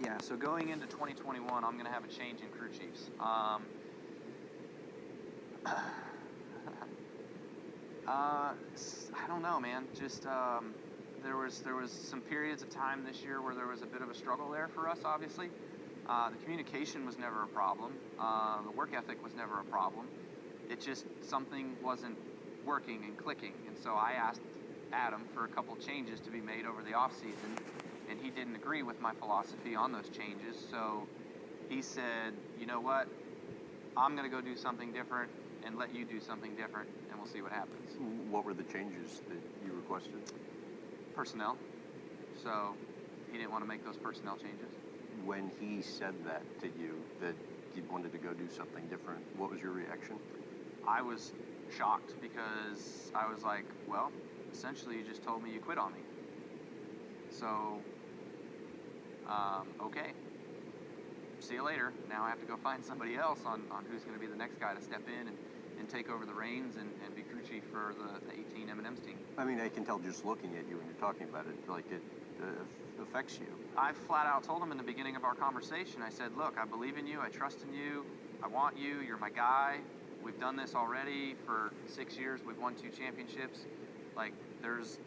Yeah, so going into 2021, I'm going to have a change in crew chiefs. I don't know, man. Just there was some periods of time this year where there was a bit of a struggle there for us. Obviously, the communication was never a problem. The work ethic was never a problem. It just something wasn't working and clicking, and so I asked Adam for a couple changes to be made over the off season, and he didn't agree with my philosophy on those changes. So he said, "You know what? I'm going to go do something different and let you do something different, and we'll see what happens." What were the changes that you requested? Personnel. So he didn't want to make those personnel changes. When he said that to you, that you wanted to go do something different, what was your reaction? I was shocked because I was like, well, essentially you just told me you quit on me. So, okay. See you later. Now I have to go find somebody else on who's going to be the next guy to step in and take over the reins and be crew chief for the 18 M&M's team. I mean, I can tell just looking at you when you're talking about it, like it affects you. I flat out told him in the beginning of our conversation, I said, look, I believe in you, I trust in you, I want you, you're my guy. We've done this already for 6 years, we've won 2 championships. Like, there's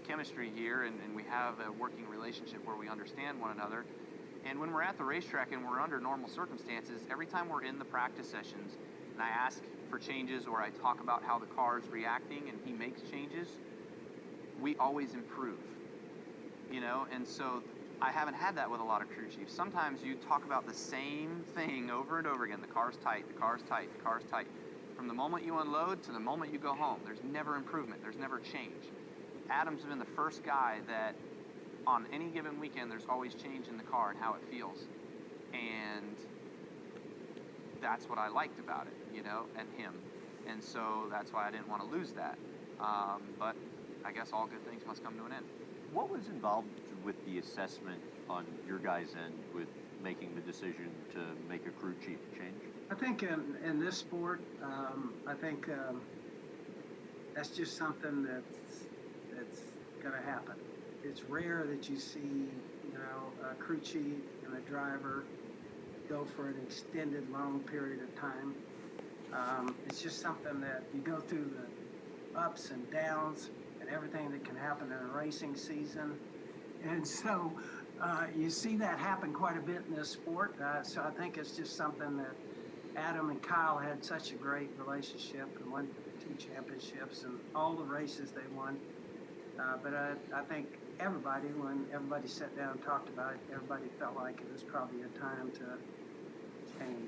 chemistry here, and we have a working relationship where we understand one another. And when we're at the racetrack and we're under normal circumstances, every time we're in the practice sessions and I ask for changes or I talk about how the car is reacting and he makes changes, we always improve. And so I haven't had that with a lot of crew chiefs. Sometimes you talk about the same thing over and over again. The car's tight, the car's tight, the car's tight. From the moment you unload to the moment you go home, there's never improvement, there's never change. Adam's been the first guy that on any given weekend, there's always change in the car and how it feels. And that's what I liked about it, and him. And so that's why I didn't want to lose that. But I guess all good things must come to an end. What was involved with the assessment on your guys' end with making the decision to make a crew chief change? I think in this sport, I think that's just something that's going to happen. It's rare that you see, a crew chief and a driver go for an extended, long period of time. It's just something that you go through the ups and downs and everything that can happen in a racing season. And so you see that happen quite a bit in this sport. So I think it's just something that Adam and Kyle had such a great relationship and won 2 championships and all the races they won. But I think when everybody sat down and talked about it, everybody felt like it was probably a time to change.